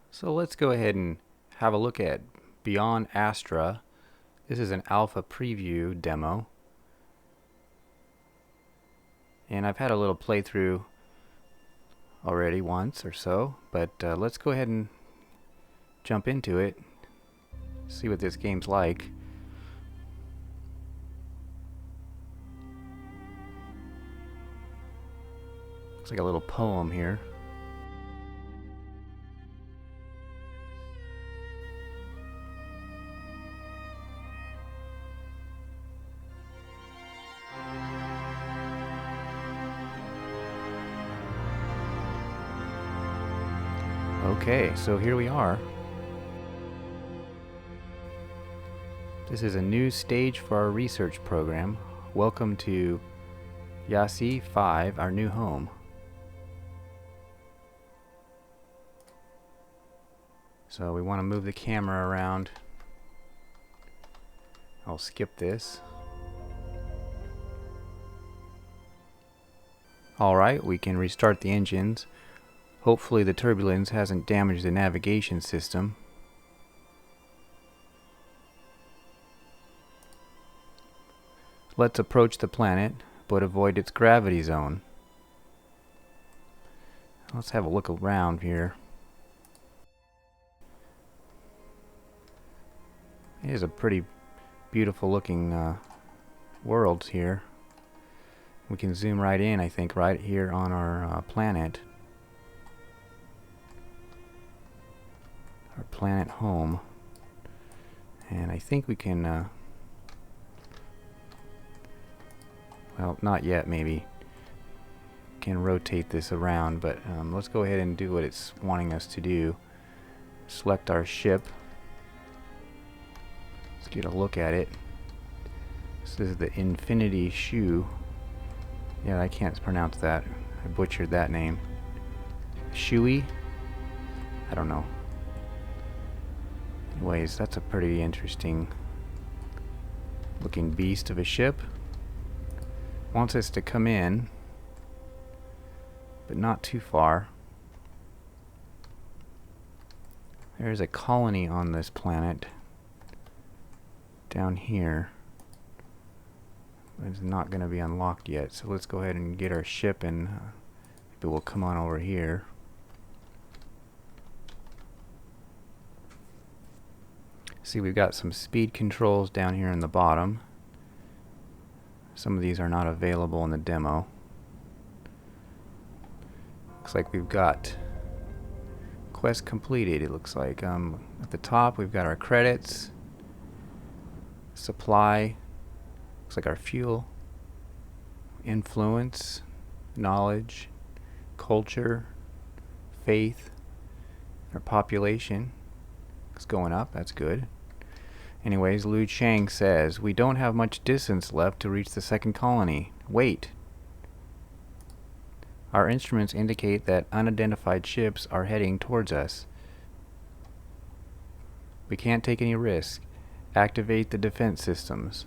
So let's go ahead and have a look at Beyond Astra. This is an alpha preview demo, and I've had a little playthrough already once or so, but let's go ahead and jump into it, see what this game's like. Looks like a little poem here. Okay, so here we are. This is a new stage for our research program. Welcome to Yasi 5, our new home. So we want to move the camera around. I'll skip this. Alright, we can restart the engines. Hopefully the turbulence hasn't damaged the navigation system. Let's approach the planet, but avoid its gravity zone. Let's have a look around here. It is a pretty beautiful looking world here. We can zoom right in, I think, right here on our planet. Our planet home. And I think we can, well, not yet maybe. Can rotate this around, but let's go ahead and do what it's wanting us to do. Select our ship. Let's get a look at it. This is the Infinity Shoe. Yeah, I can't pronounce that. I butchered that name. Shui? I don't know. Anyways, that's a pretty interesting looking beast of a ship. Wants us to come in, but not too far. There's a colony on this planet down here. It's not going to be unlocked yet, so let's go ahead and get our ship and maybe we'll come on over here. See, we've got some speed controls down here in the bottom. Some of these are not available in the demo. Looks like we've got quest completed, it looks like. At the top we've got our credits, supply, looks like our fuel, influence, knowledge, culture, faith, our population. It's going up, that's good. Anyways, Liu Chang says, we don't have much distance left to reach the second colony. Wait. Our instruments indicate that unidentified ships are heading towards us. We can't take any risk. Activate the defense systems.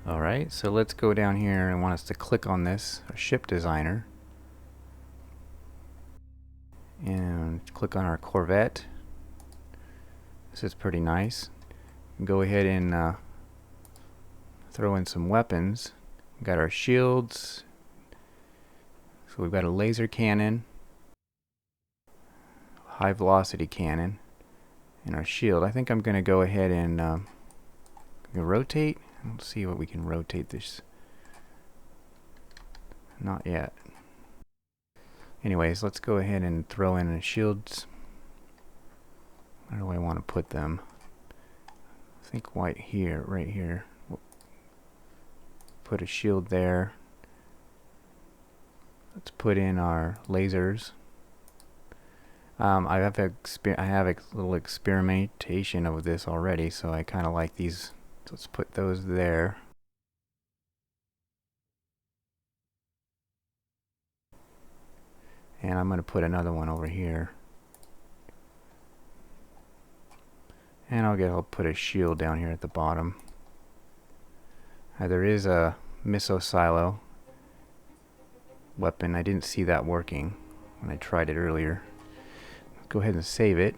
Alright, so let's go down here and want us to click on this, our ship designer. And click on our Corvette. This is pretty nice. Go ahead and throw in some weapons. We've got our shields. So we've got a laser cannon, high velocity cannon, and our shield. I think I'm going to go ahead and rotate. Let's see what we can rotate this. Not yet. Anyways, let's go ahead and throw in the shields. Where do I want to put them? I think right here. We'll put a shield there. Let's put in our lasers. I have a little experimentation of this already, so I kind of like these. So let's put those there. And I'm going to put another one over here. And I'll put a shield down here at the bottom. There is a missile silo weapon. I didn't see that working when I tried it earlier. go ahead and save it.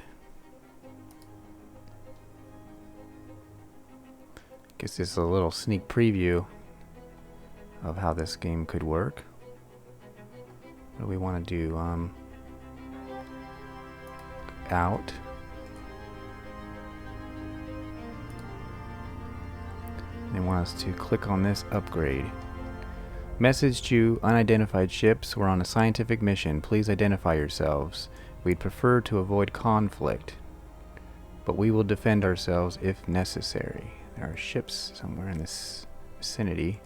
Guess this is a little sneak preview of how this game could work. What do we want to do? Out. They want us to click on this upgrade. Message to unidentified ships. We're on a scientific mission. Please identify yourselves. We'd prefer to avoid conflict, but we will defend ourselves if necessary. There are ships somewhere in this vicinity.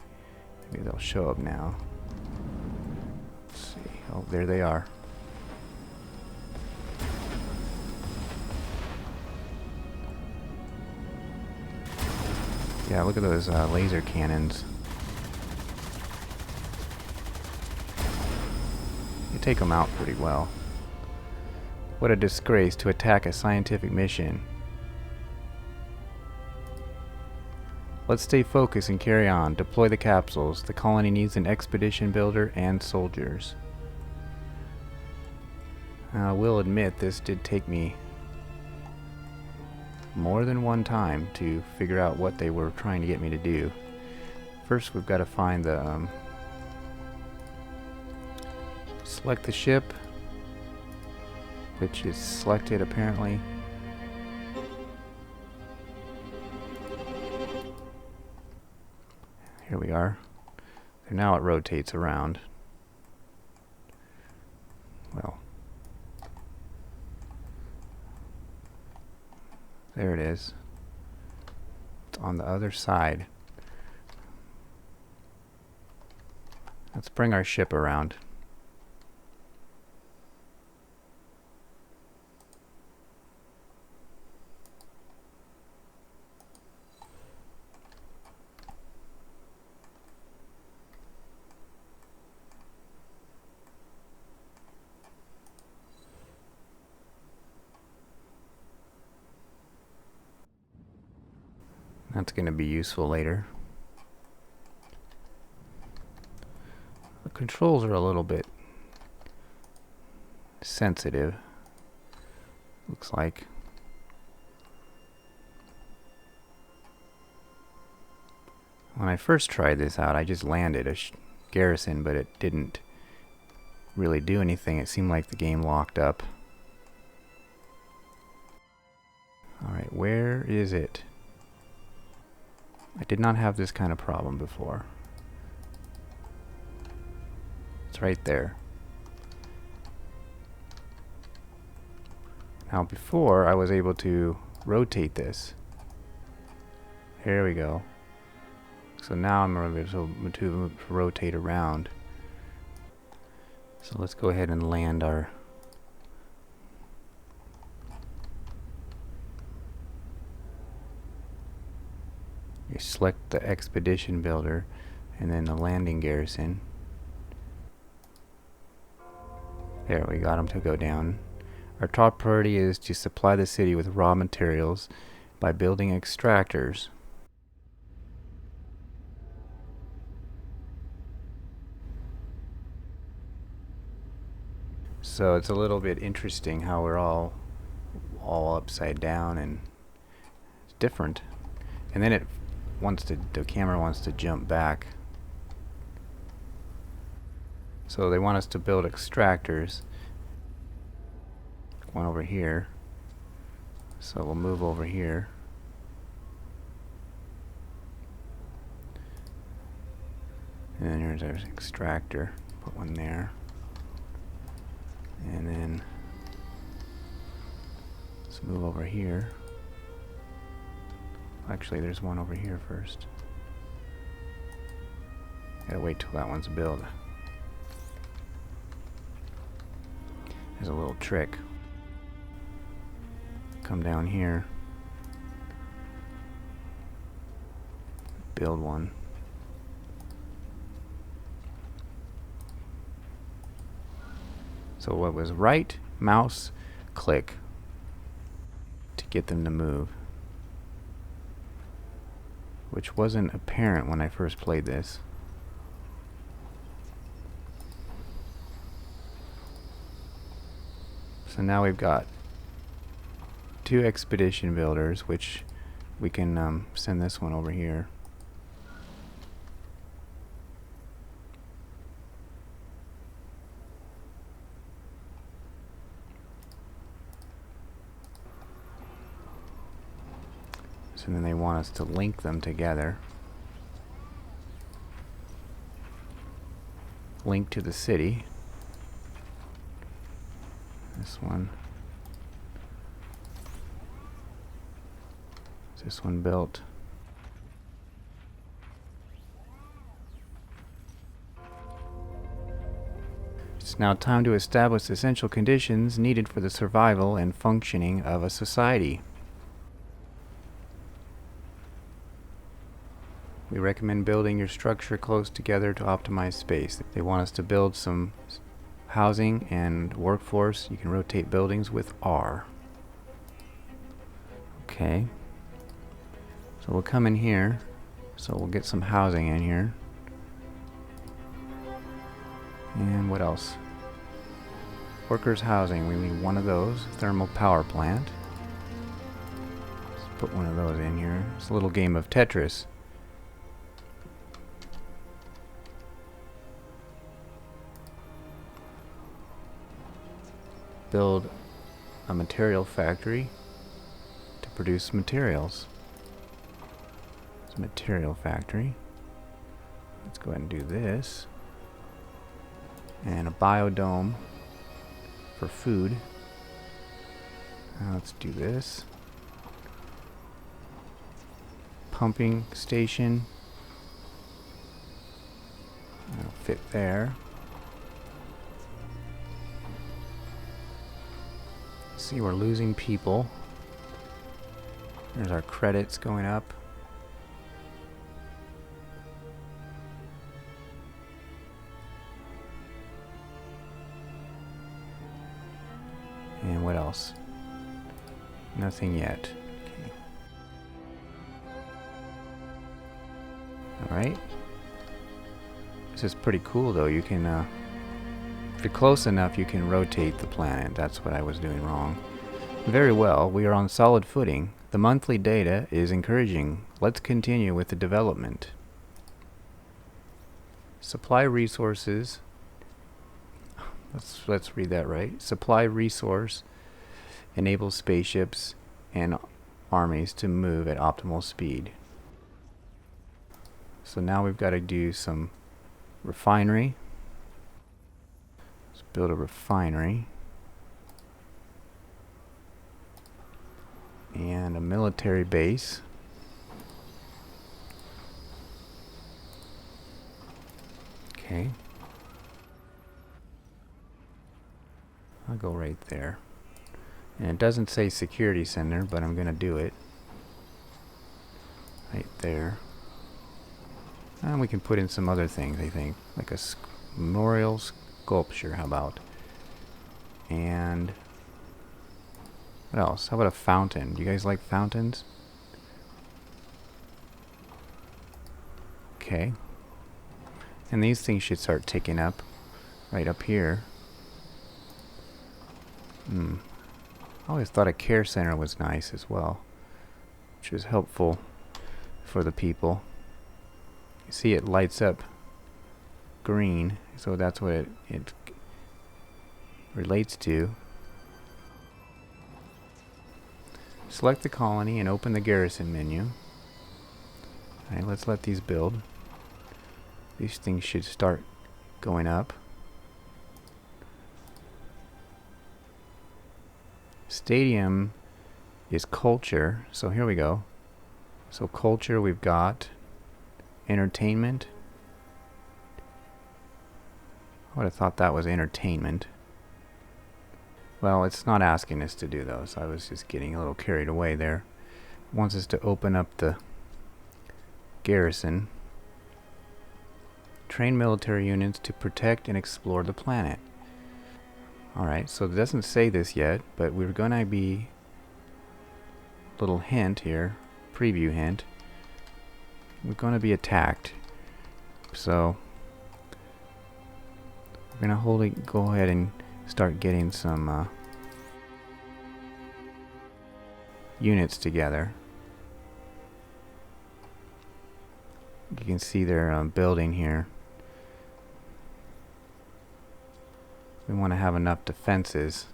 Maybe they'll show up now. Let's see. Oh, there they are. Yeah, look at those laser cannons. You take them out pretty well. What a disgrace to attack a scientific mission. Let's stay focused and carry on. Deploy the capsules. The colony needs an expedition builder and soldiers. I will admit this did take me more than one time to figure out what they were trying to get me to do. First we've got to find the select the ship, which is selected apparently. Here we are. So now it rotates around. Well, there it is. It's on the other side. Let's bring our ship around. That's going to be useful later. The controls are a little bit sensitive, looks like. When I first tried this out, I just landed a garrison, but it didn't really do anything. It seemed like the game locked up. Alright, where is it? I did not have this kind of problem before. It's right there. Now before I was able to rotate this. Here we go. So now I'm able to rotate around. So let's go ahead and land our you select the expedition builder and then the landing garrison. There, we got them to go down. Our top priority is to supply the city with raw materials by building extractors. So it's a little bit interesting how we're all upside down, and it's different. And then it wants to, the camera wants to jump back. So they want us to build extractors. One over here. So we'll move over here. And then here's our extractor. Put one there. And then let's move over here. Actually, there's one over here first. Gotta wait till that one's built. There's a little trick. Come down here. Build one. So what was right mouse click to get them to move, which wasn't apparent when I first played this. So now we've got 2 expedition builders, which we can send this one over here. So then they want us to link them together. Link to the city. This one. Is this one built? It's now time to establish the essential conditions needed for the survival and functioning of a society. We recommend building your structure close together to optimize space. They want us to build some housing and workforce. You can rotate buildings with R. Okay. So we'll come in here. So we'll get some housing in here. And what else? Workers' housing. We need one of those. Thermal power plant. Let's put one of those in here. It's a little game of Tetris. Build a material factory to produce materials. It's a material factory. Let's go ahead and do this. And a biodome for food. Now let's do this. Pumping station. That'll fit there. See, we're losing people. There's our credits going up. And what else? Nothing yet. Okay. Alright. This is pretty cool though. You can if you're close enough, you can rotate the planet. That's what I was doing wrong. Very well, we are on solid footing. The monthly data is encouraging. Let's continue with the development. Supply resources. Let's read that right. Supply resource enables spaceships and armies to move at optimal speed. So now we've got to do some refinery. Build a refinery and a military base. Okay. I'll go right there. And it doesn't say security center, but I'm gonna do it. Right there. And we can put in some other things, I think. Like a memorial sculpture, how about? And what else? How about a fountain? Do you guys like fountains? Okay. And these things should start ticking up right up here. I always thought a care center was nice as well, which was helpful for the people. You see it lights up green, so that's what it relates to. Select the colony and open the garrison menu. Alright, let's let these build. These things should start going up. Stadium is culture, so here we go. So culture, we've got entertainment. I would have thought that was entertainment. Well, it's not asking us to do those. I was just getting a little carried away there. It wants us to open up the garrison. Train military units to protect and explore the planet. Alright, so it doesn't say this yet, but we're gonna be, little hint here, preview hint, we're gonna be attacked. So we're gonna go ahead and start getting some units together. You can see their building here. We want to have enough defenses.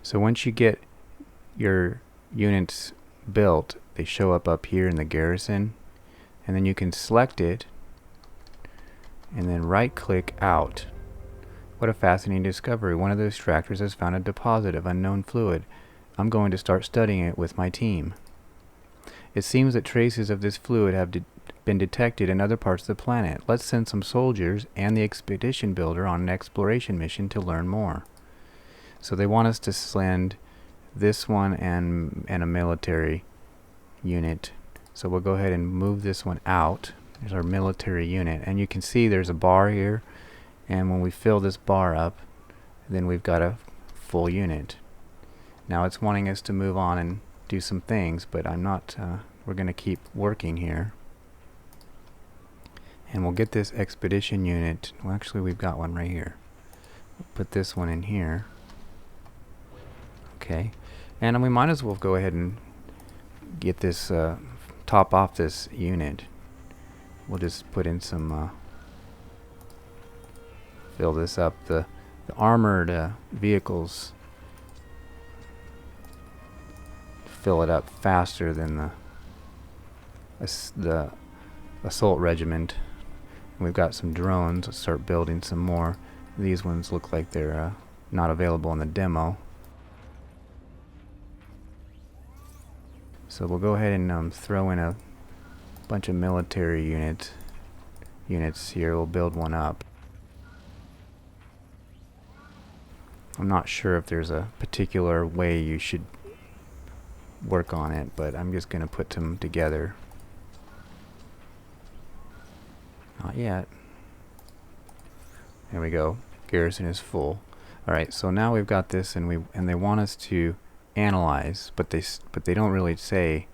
So once you get your units built, they show up here in the garrison, and then you can select it and then right click out. What a fascinating discovery. One of the extractors has found a deposit of unknown fluid. I'm going to start studying it with my team. It seems that traces of this fluid have been detected in other parts of the planet. Let's send some soldiers and the expedition builder on an exploration mission to learn more. So they want us to send this one and a military unit. So we'll go ahead and move this one out. There's our military unit, and you can see there's a bar here, and when we fill this bar up, then we've got a full unit. Now it's wanting us to move on and do some things, but I'm not, we're going to keep working here. And we'll get this expedition unit. Well, actually we've got one right here. Put this one in here. Okay, and we might as well go ahead and get this top off this unit. We'll just put in some fill this up. The armored vehicles fill it up faster than the assault regiment. And we've got some drones. Let's start building some more. These ones look like they're not available in the demo. So we'll go ahead and throw in a bunch of military units here. We'll build one up. I'm not sure if there's a particular way you should work on it, but I'm just going to put them together. Not yet. There we go. Garrison is full. Alright, so now we've got this, and they want us to analyze, but they don't really say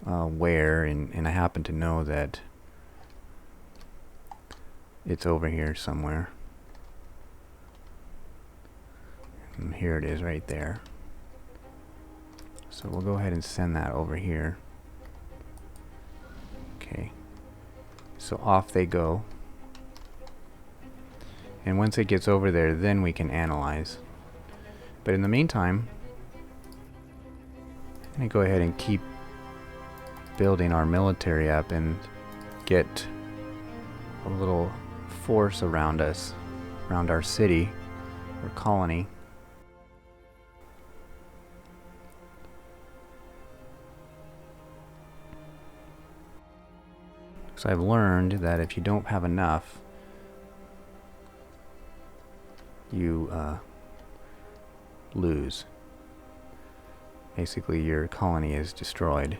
where, and I happen to know that it's over here somewhere. And here it is right there. So we'll go ahead and send that over here. Okay, so off they go, and once it gets over there, then we can analyze. But in the meantime, I'm going to go ahead and keep building our military up and get a little force around us, around our city or colony. So I've learned that if you don't have enough, you lose. Basically, your colony is destroyed.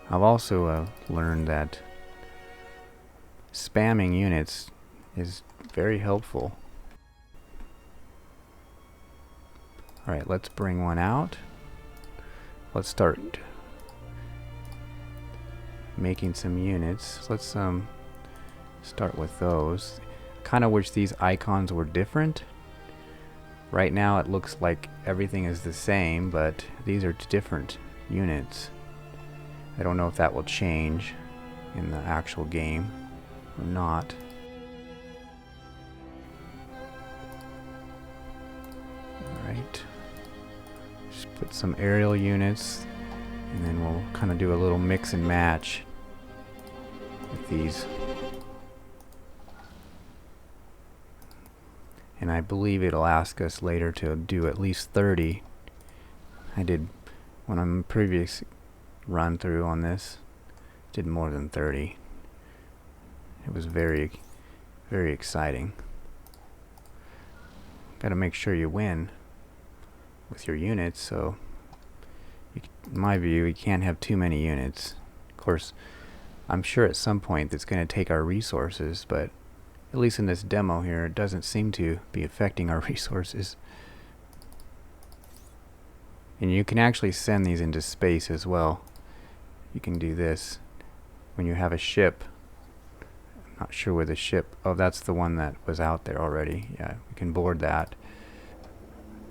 I've also learned that spamming units is very helpful. Alright, let's bring one out. Let's start making some units. Let's start with those. Kind of wish these icons were different. Right now it looks like everything is the same, but these are different units. I don't know if that will change in the actual game or not. Alright, just put some aerial units, and then we'll kind of do a little mix and match with these. And I believe it'll ask us later to do at least 30. I did, when I'm previous run through on this, did more than 30. It was very, very exciting. Got to make sure you win with your units, so in my view, you can't have too many units. Of course, I'm sure at some point that's going to take our resources, but at least in this demo here, it doesn't seem to be affecting our resources. And you can actually send these into space as well. You can do this when you have a ship. I'm not sure where the ship... Oh, that's the one that was out there already. Yeah, we can board that.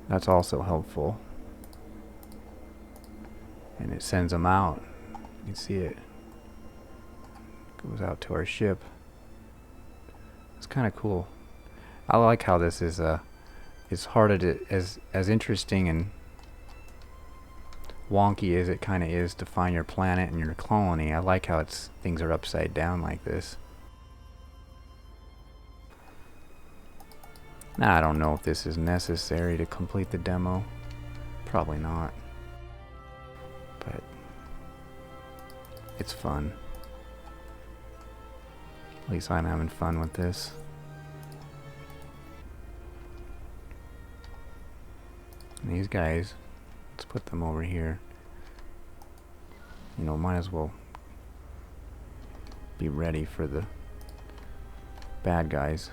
That's also helpful. And it sends them out. You can see it. Goes out to our ship. It's kind of cool. I like how this is as hard as interesting and wonky as it kind of is to find your planet and your colony. I like how things are upside down like this. Now, I don't know if this is necessary to complete the demo. Probably not. But it's fun. At least I'm having fun with this. And these guys, let's put them over here. You know, might as well be ready for the bad guys.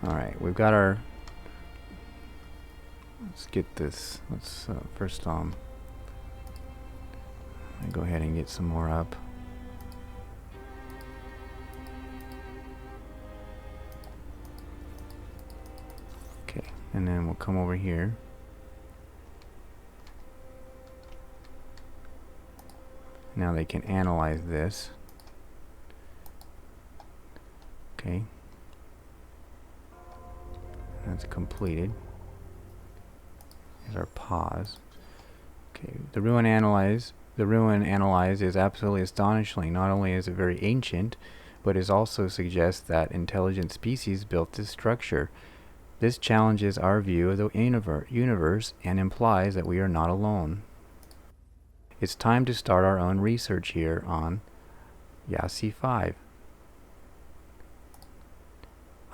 Alright, we've got our... Let's get this. Let's first go ahead and get some more up. Okay, and then we'll come over here. Now they can analyze this. Okay. That's completed. Here's our pause. Okay, the ruin analyze is absolutely astonishing. Not only is it very ancient, but it also suggests that intelligent species built this structure. This challenges our view of the universe and implies that we are not alone. It's time to start our own research here on Yasi 5.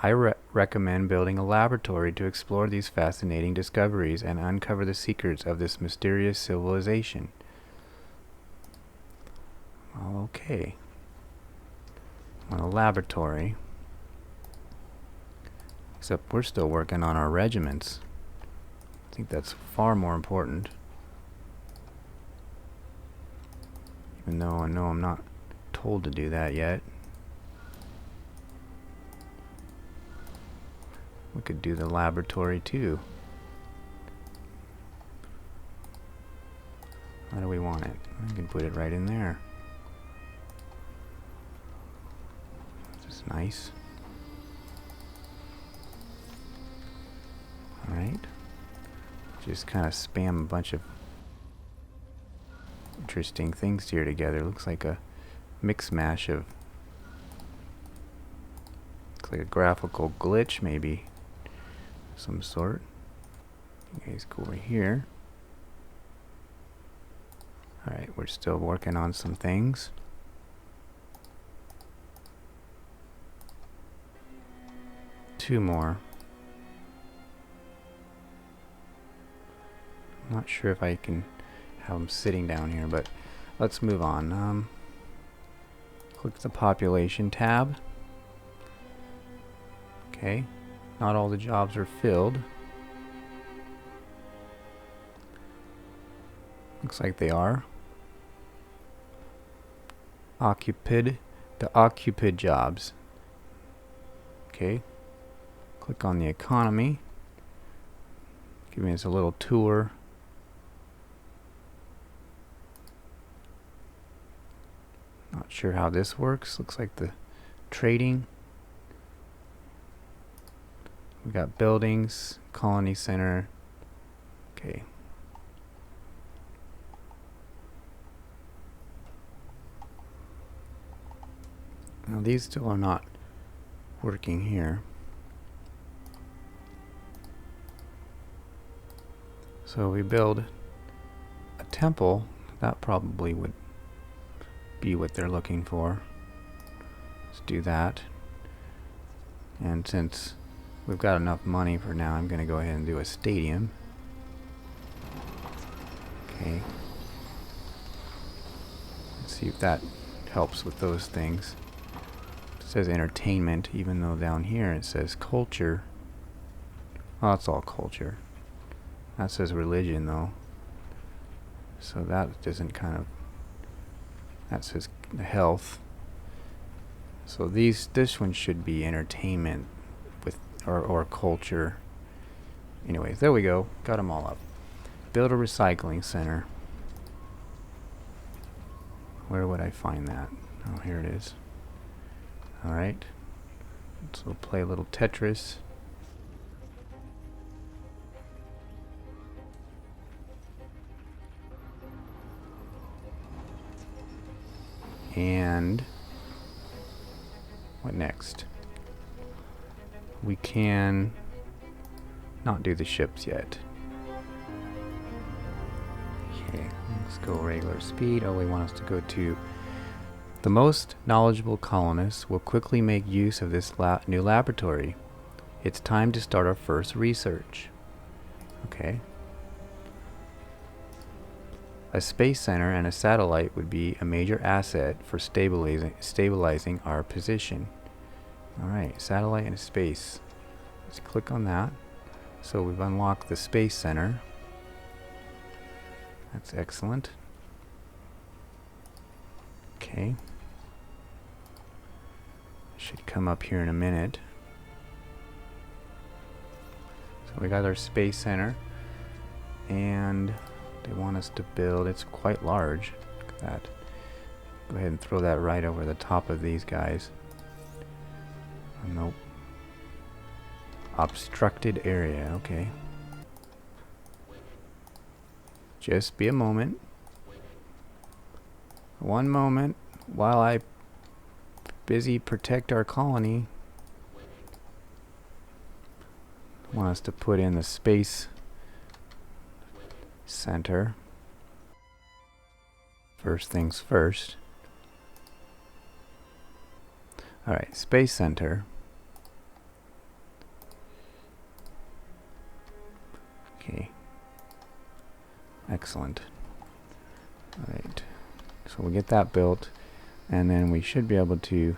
I recommend building a laboratory to explore these fascinating discoveries and uncover the secrets of this mysterious civilization. Okay. On a laboratory. Except we're still working on our regiments. I think that's far more important. Even though I know I'm not told to do that yet. We could do the laboratory too. How do we want it? I can put it right in there. This is nice. Alright. Just kind of spam a bunch of interesting things here together. Looks like a mix mash of... Looks like a graphical glitch maybe. Some sort. You guys go over here. Alright, we're still working on some things. Two more. I'm not sure if I can have them sitting down here, but let's move on. Click the population tab. Okay. Not all the jobs are filled. Looks like they are. The occupied jobs. Okay. Click on the economy. Giving us a little tour. Not sure how this works. Looks like the trading. We got buildings, colony center. Okay. Now these still are not working here. So we build a temple. That probably would be what they're looking for. Let's do that. And since we've got enough money for now, I'm going to go ahead and do a stadium. Okay. Let's see if that helps with those things. It says entertainment, even though down here it says culture. Oh, it's all culture. That says religion, though. So that doesn't kind of... That says health. So this one should be entertainment with or culture. Anyways, there we go. Got them all up. Build a recycling center. Where would I find that? Oh, here it is. Alright. So we'll play a little Tetris. And what next? We can not do the ships yet. Okay, let's go regular speed. Oh, we want us to go to the most knowledgeable colonists will quickly make use of this new laboratory. It's time to start our first research. Okay. A space center and a satellite would be a major asset for stabilizing our position. Alright, satellite and space. Let's click on that. So we've unlocked the space center. That's excellent. Okay. Should come up here in a minute. So we got our space center. And they want us to build, it's quite large. Look at that. Go ahead and throw that right over the top of these guys. Oh, nope. Obstructed area, okay. Just be a moment. One moment while I busy protect our colony. Want us to put in the space center. First things first. Alright, space center. Okay. Excellent. Alright. So we'll get that built, and then we should be able to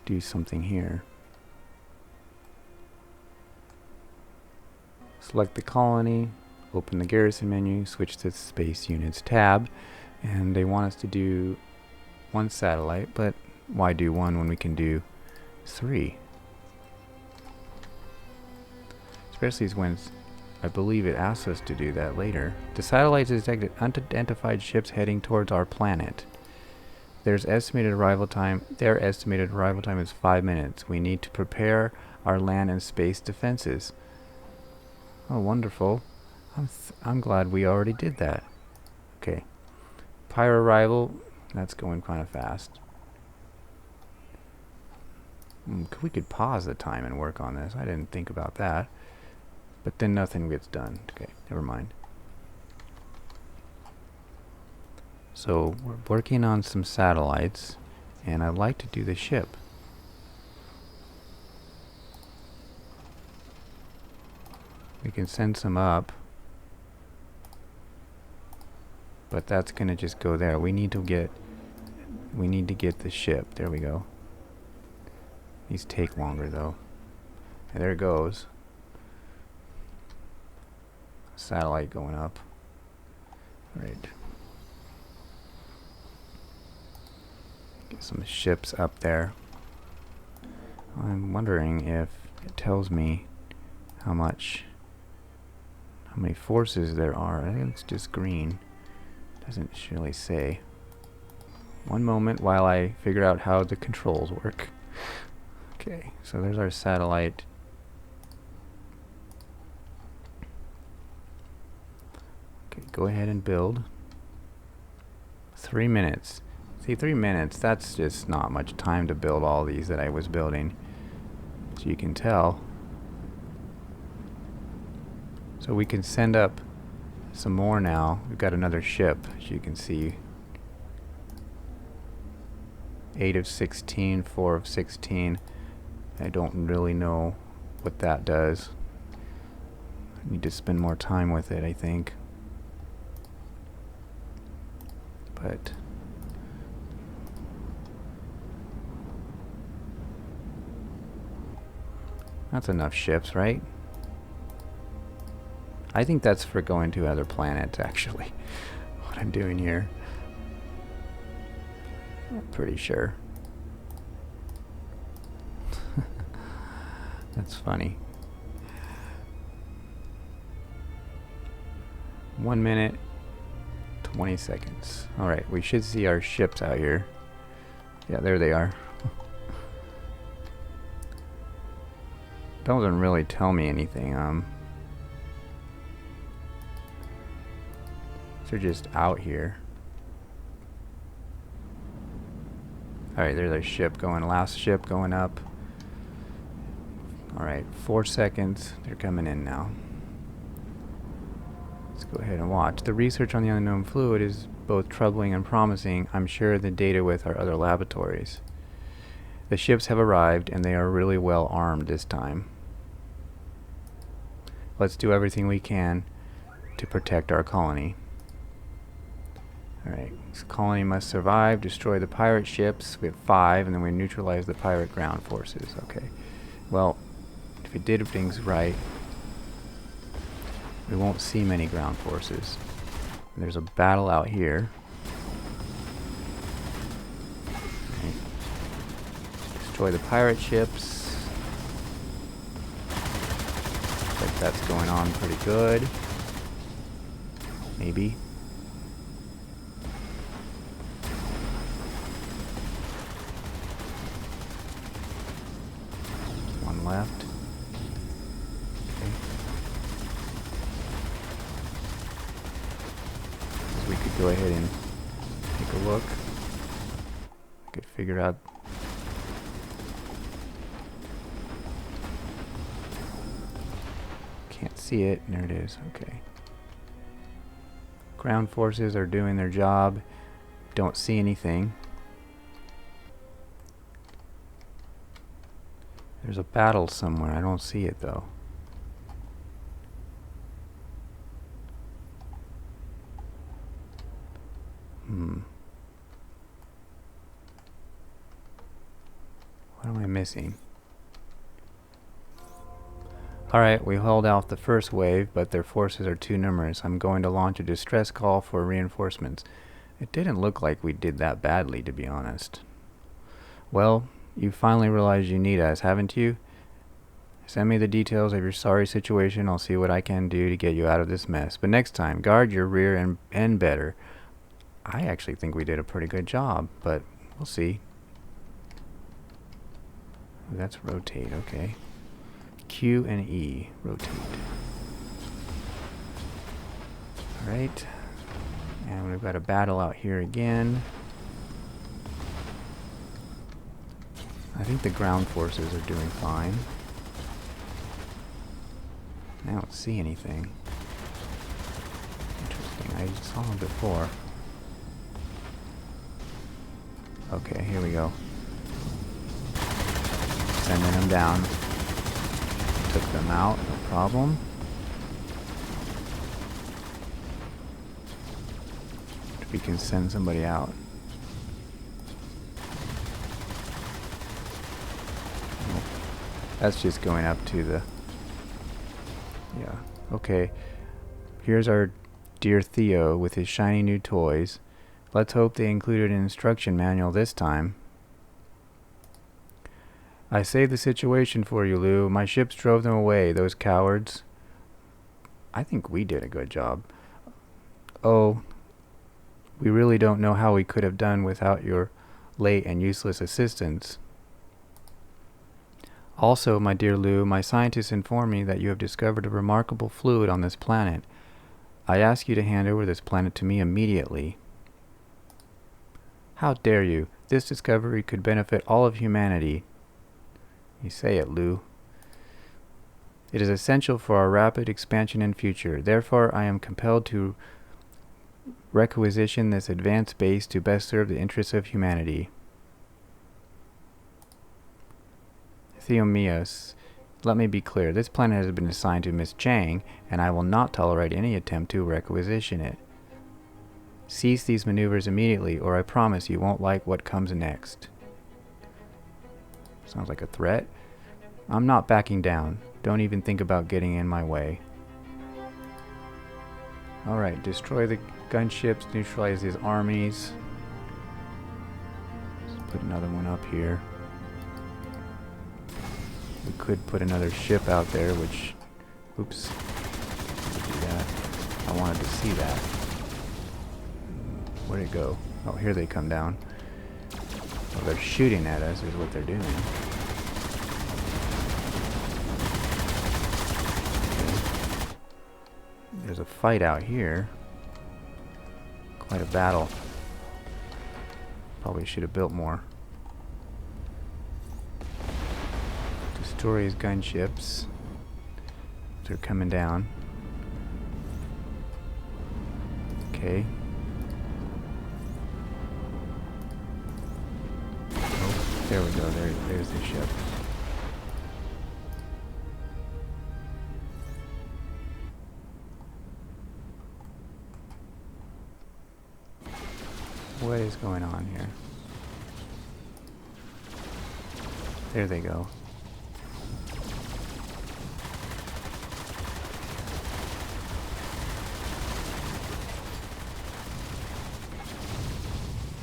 do something here. Select the colony, open the garrison menu, switch to the space units tab, and they want us to do one satellite, but why do one when we can do 3? Especially when I believe it asks us to do that later. The satellites detected unidentified ships heading towards our planet. Their estimated arrival time is 5 minutes. We need to prepare our land and space defenses. Oh, wonderful. I'm glad we already did that. Okay. Prior arrival, that's going kind of fast. We could pause the time and work on this. I didn't think about that. But then nothing gets done. Okay, never mind. So we're working on some satellites, and I'd like to do the ship. We can send some up, but that's gonna just go there. We need to get the ship. There we go. These take longer though. And there it goes. Satellite going up. Right. Get some ships up there. I'm wondering if it tells me how many forces there are. I think it's just green. Doesn't really say. One moment while I figure out how the controls work. Okay, so there's our satellite. Go ahead and build. 3 minutes. See, 3 minutes, that's just not much time to build all these that I was building. As you can tell. So we can send up some more now. We've got another ship, as you can see. 8 of 16, 4 of 16. I don't really know what that does. I need to spend more time with it, I think. But that's enough ships, right? I think that's for going to other planets, actually. What I'm doing here. I'm pretty sure. That's funny. 1 minute, 20 seconds. Alright, we should see our ships out here. Yeah, there they are. Doesn't really tell me anything. They're just out here. Alright, there's our ship going. Last ship going up. Alright, 4 seconds. They're coming in now. Let's go ahead and watch. The research on the unknown fluid is both troubling and promising. I'm sure the data with our other laboratories. The ships have arrived and they are really well armed this time. Let's do everything we can to protect our colony. Alright, this colony must survive. Destroy the pirate ships. We have 5, and then we neutralize the pirate ground forces. Okay. Well, if we did things right, we won't see many ground forces. And there's a battle out here. Right. Destroy the pirate ships. Looks like that's going on pretty good. Maybe. One left. Okay. We could go ahead and take a look. I could figure out. Can't see it. There it is. Okay. Ground forces are doing their job. Don't see anything. There's a battle somewhere. I don't see it though. What am I missing? Alright, we held off the first wave, but their forces are too numerous. I'm going to launch a distress call for reinforcements. It didn't look like we did that badly, to be honest. Well, you finally realized you need us, haven't you? Send me the details of your sorry situation. I'll see what I can do to get you out of this mess. But next time, guard your rear end better. I actually think we did a pretty good job, but we'll see. That's rotate, okay. Q and E, rotate. Alright. And we've got a battle out here again. I think the ground forces are doing fine. I don't see anything. Interesting, I saw them before. Okay, here we go. Sending them down. Took them out, no problem. We can send somebody out. Nope. That's just going up to the... Yeah, okay. Here's our dear Theo with his shiny new toys. Let's hope they included an instruction manual this time. I saved the situation for you, Lou. My ships drove them away, those cowards. I think we did a good job. Oh, we really don't know how we could have done without your late and useless assistance. Also, my dear Lou, my scientists inform me that you have discovered a remarkable fluid on this planet. I ask you to hand over this planet to me immediately. How dare you? This discovery could benefit all of humanity. You say it, Lou. It is essential for our rapid expansion and future. Therefore, I am compelled to requisition this advanced base to best serve the interests of humanity. Theomius, let me be clear. This planet has been assigned to Miss Chang, and I will not tolerate any attempt to requisition it. Cease these maneuvers immediately, or I promise you won't like what comes next. Sounds like a threat. I'm not backing down. Don't even think about getting in my way. Alright, destroy the gunships, neutralize these armies. Let's put another one up here. We could put another ship out there, which, oops, do that. I wanted to see that. Where'd it go? Oh, here they come down. Oh, they're shooting at us is what they're doing. Okay. There's a fight out here. Quite a battle. Probably should have built more. Destroy his gunships. They're coming down. Okay. Oh, there we go. There's the ship. What is going on here? There they go.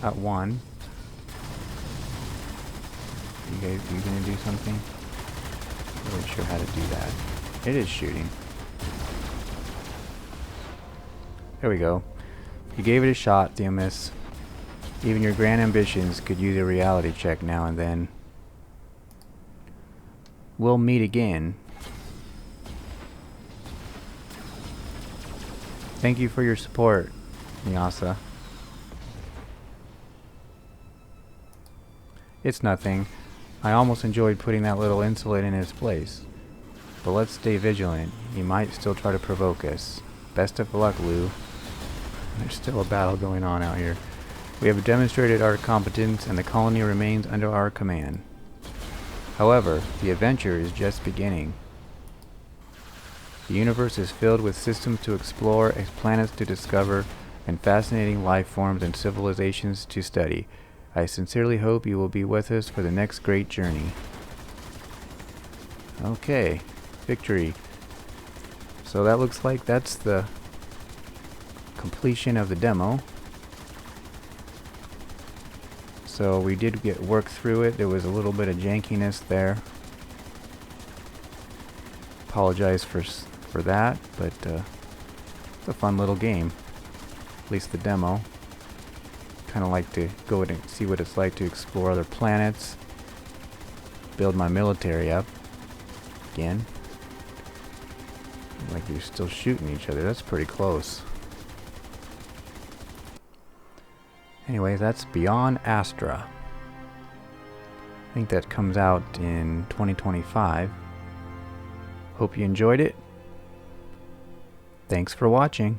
Got one. You gonna do something? Not really sure how to do that. It is shooting. There we go. You gave it a shot, Theomis. Even your grand ambitions could use a reality check now and then. We'll meet again. Thank you for your support, Nyasa. It's nothing. I almost enjoyed putting that little insulate in its place. But let's stay vigilant. He might still try to provoke us. Best of luck, Lou. There's still a battle going on out here. We have demonstrated our competence and the colony remains under our command. However, the adventure is just beginning. The universe is filled with systems to explore, planets to discover, and fascinating life forms and civilizations to study. I sincerely hope you will be with us for the next great journey. Okay, victory. So that looks like that's the completion of the demo. So we did get work through it. There was a little bit of jankiness there. Apologize for that, but it's a fun little game. At least the demo. Kind of like to go and see what it's like to explore other planets. Build my military up. Again. Like you're still shooting each other. That's pretty close. Anyway, that's Beyond Astra. I think that comes out in 2025. Hope you enjoyed it. Thanks for watching.